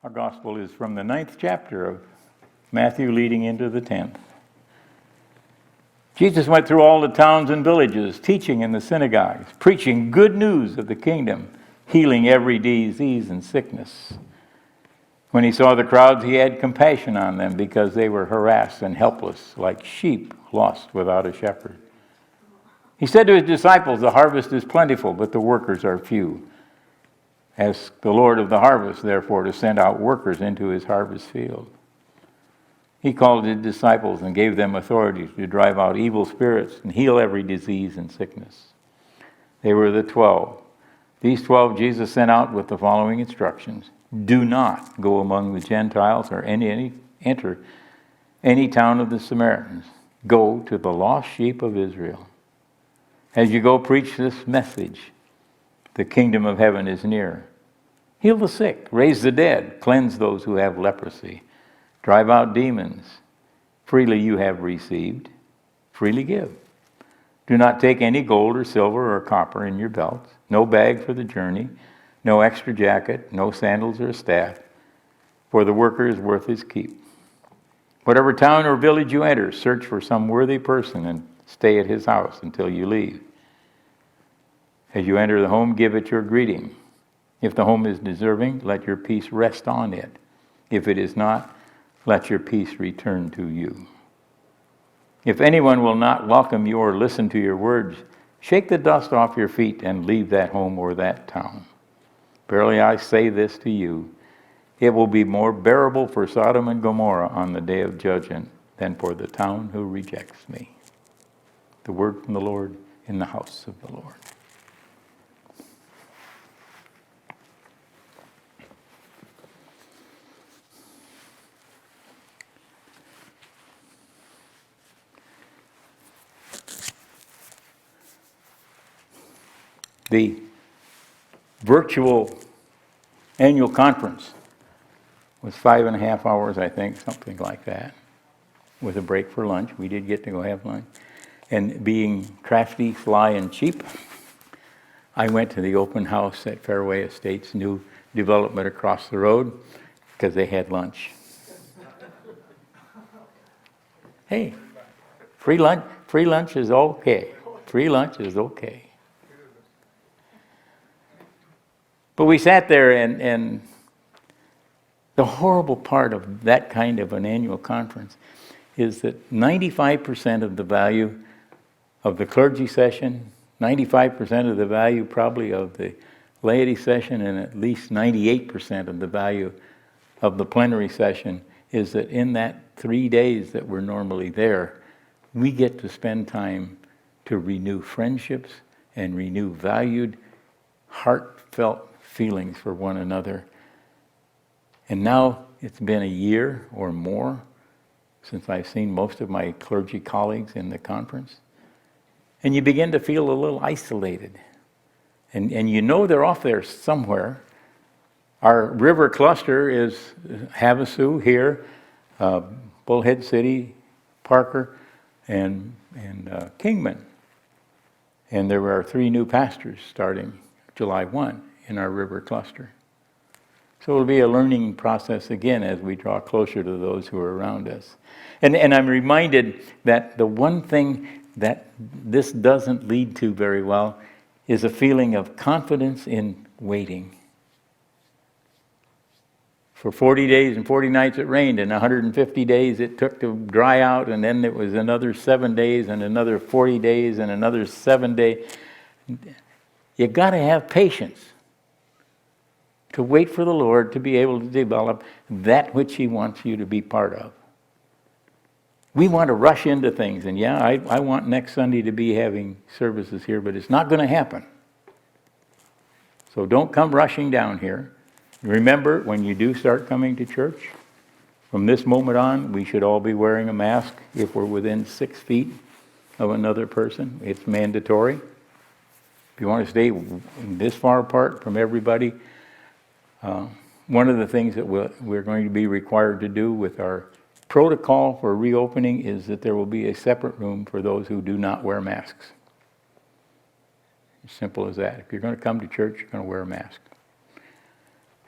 Our gospel is from the 9th chapter of Matthew, leading into the 10th. Jesus went through all the towns and villages, teaching in the synagogues, preaching good news of the kingdom, healing every disease and sickness. When he saw the crowds, he had compassion on them because they were harassed and helpless, like sheep lost without a shepherd. He said to his disciples, "The harvest is plentiful, but the workers are few. Ask the Lord of the harvest, therefore, to send out workers into his harvest field." He called his disciples and gave them authority to drive out evil spirits and heal every disease and sickness. They were the 12. These 12 Jesus sent out with the following instructions: do not go among the Gentiles or enter any town of the Samaritans. Go to the lost sheep of Israel. As you go, preach this message: the kingdom of heaven is near. Heal the sick, raise the dead, cleanse those who have leprosy, drive out demons. Freely you have received, freely give. Do not take any gold or silver or copper in your belts, no bag for the journey, no extra jacket, no sandals or staff, for the worker is worth his keep. Whatever town or village you enter, search for some worthy person and stay at his house until you leave. As you enter the home, give it your greeting. If the home is deserving, let your peace rest on it. If it is not, let your peace return to you. If anyone will not welcome you or listen to your words, shake the dust off your feet and leave that home or that town. Verily I say this to you, it will be more bearable for Sodom and Gomorrah on the day of judgment than for the town who rejects me. The word from the Lord in the house of the Lord. The virtual annual conference was 5.5 hours, I think, something like that, with a break for lunch. We did get to go have lunch. And being crafty, sly, and cheap, I went to the open house at Fairway Estates, new development across the road, because they had lunch. Hey, free lunch is okay. Free lunch is okay. But we sat there, and the horrible part of that kind of an annual conference is that 95% of the value of the clergy session, 95% of the value probably of the laity session, and at least 98% of the value of the plenary session is that in that 3 days that we're normally there, we get to spend time to renew friendships and renew valued, heartfelt feelings for one another. And now it's been a year or more since I've seen most of my clergy colleagues in the conference. And you begin to feel a little isolated. And you know they're off there somewhere. Our river cluster is Havasu here, Bullhead City, Parker, and Kingman. And there are 3 new pastors starting July 1 in our river cluster. So it'll be a learning process again as we draw closer to those who are around us. And I'm reminded that the one thing that this doesn't lead to very well is a feeling of confidence in waiting. For 40 days and 40 nights it rained, and 150 days it took to dry out, and then it was another 7 days, and another 40 days, and another 7 days. You got to have patience to wait for the Lord to be able to develop that which He wants you to be part of. We want to rush into things, and I want next Sunday to be having services here, but it's not going to happen. So don't come rushing down here. Remember, when you do start coming to church, from this moment on, we should all be wearing a mask if we're within 6 feet of another person. It's mandatory. If you want to stay this far apart from everybody, one of the things that we're going to be required to do with our protocol for reopening is that there will be a separate room for those who do not wear masks. As simple as that. If you're going to come to church, you're going to wear a mask.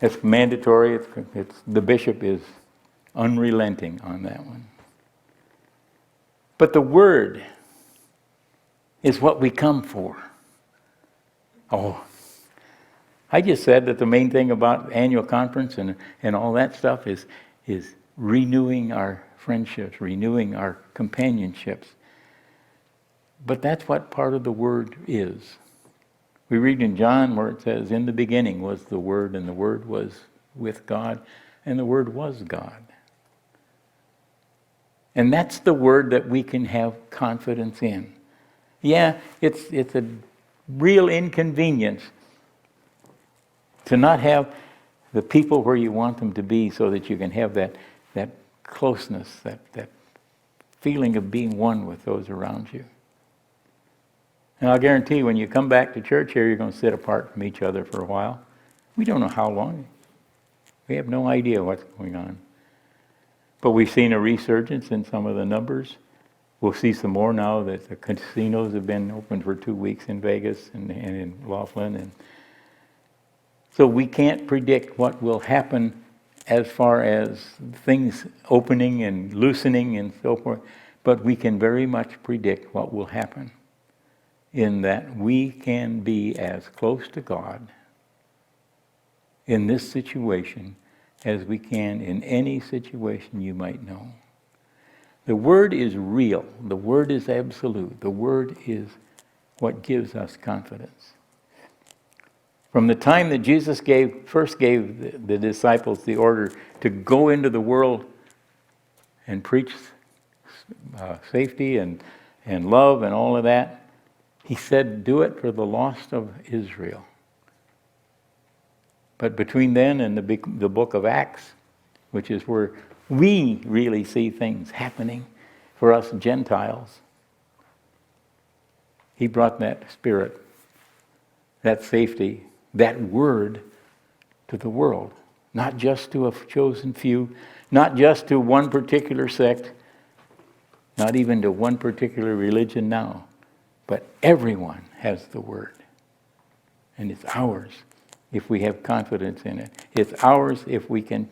It's mandatory. It's the bishop is unrelenting on that one. But the Word is what we come for. Oh, I just said that the main thing about annual conference and all that stuff is renewing our friendships, renewing our companionships. But that's what part of the Word is. We read in John where it says, in the beginning was the Word, and the Word was with God, and the Word was God. And that's the Word that we can have confidence in. Yeah, it's a real inconvenience to not have the people where you want them to be so that you can have that closeness, that feeling of being one with those around you. And I'll guarantee when you come back to church here, you're going to sit apart from each other for a while. We don't know how long. We have no idea what's going on. But we've seen a resurgence in some of the numbers. We'll see some more now that the casinos have been open for 2 weeks in Vegas and in Laughlin. And so we can't predict what will happen as far as things opening and loosening and so forth. But we can very much predict what will happen in that we can be as close to God in this situation as we can in any situation you might know. The Word is real. The Word is absolute. The Word is what gives us confidence. From the time that Jesus first gave the disciples the order to go into the world and preach safety and love and all of that, He said, do it for the lost of Israel. But between then and the book of Acts, which is where we really see things happening for us Gentiles, He brought that Spirit, that safety, that Word to the world. Not just to a chosen few, not just to one particular sect, not even to one particular religion now. But everyone has the Word. And it's ours if we have confidence in it. It's ours if we can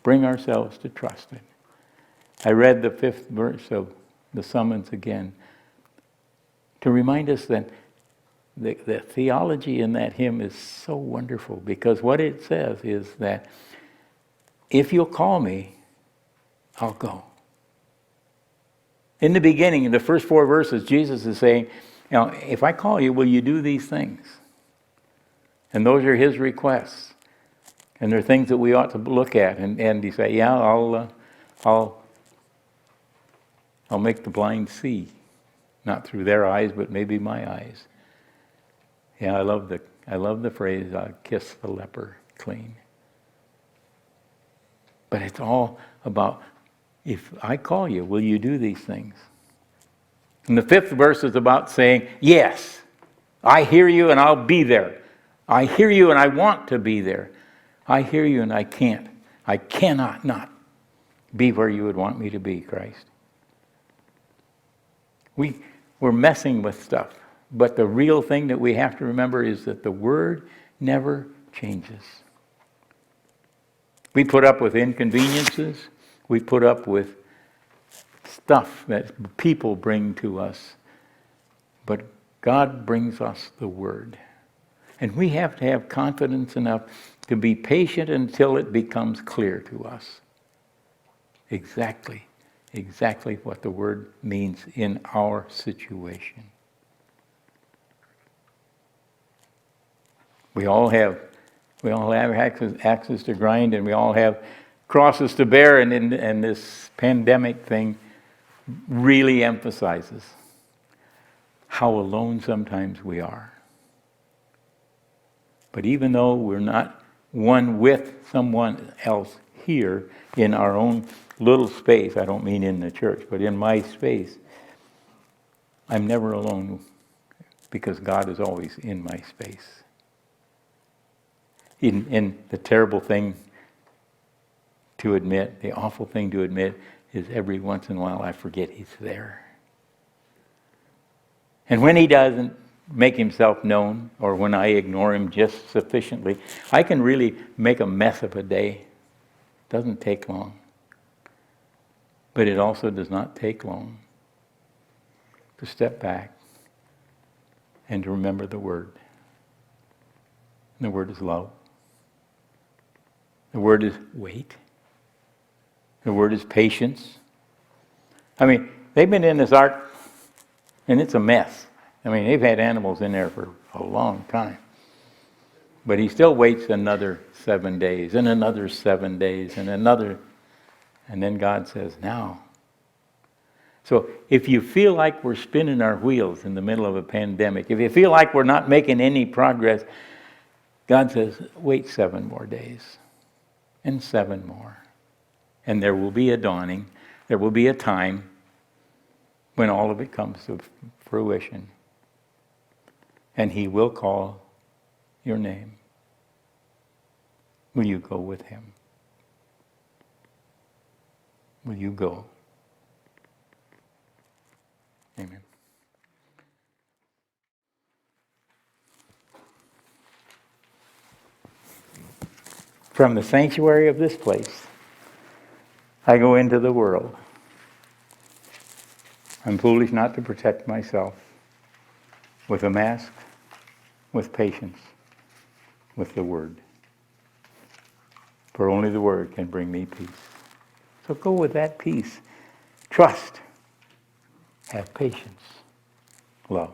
bring ourselves to trust it. I read the 5th verse of the summons again to remind us that the theology in that hymn is so wonderful, because what it says is that if you'll call me, I'll go. In the beginning, in the first 4 verses, Jesus is saying, if I call you, will you do these things? And those are His requests. And they're things that we ought to look at. And He say, yeah, I'll make the blind see. Not through their eyes, but maybe my eyes. Yeah, I love the phrase, kiss the leper clean. But it's all about, if I call you, will you do these things? And the 5th verse is about saying, yes, I hear you and I'll be there. I hear you and I want to be there. I hear you and I can't. I cannot not be where you would want me to be, Christ. We're messing with stuff. But the real thing that we have to remember is that the Word never changes. We put up with inconveniences. We put up with stuff that people bring to us. But God brings us the Word. And we have to have confidence enough to be patient until it becomes clear to us exactly what the Word means in our situation. We all have axes to grind, and we all have crosses to bear, and this pandemic thing really emphasizes how alone sometimes we are. But even though we're not one with someone else here in our own little space, I don't mean in the church, but in my space, I'm never alone because God is always in my space. In the terrible thing to admit, the awful thing to admit, is every once in a while I forget He's there. And when He doesn't, make himself known, or when I ignore him just sufficiently, I can really make a mess of a day. Doesn't take long. But it also does not take long to step back and to remember the Word. And the Word is love. The Word is wait. The Word is patience. I mean, they've been in this ark, and it's a mess. I mean, they've had animals in there for a long time. But he still waits another 7 days, and another 7 days, and another. And then God says, now. So if you feel like we're spinning our wheels in the middle of a pandemic, if you feel like we're not making any progress, God says, wait 7 more days, and 7 more. And there will be a dawning. There will be a time when all of it comes to fruition. And he will call your name. Will you go with him? Will you go? Amen. From the sanctuary of this place, I go into the world. I'm foolish not to protect myself with a mask, with patience, with the Word. For only the Word can bring me peace. So go with that peace. Trust. Have patience. Love.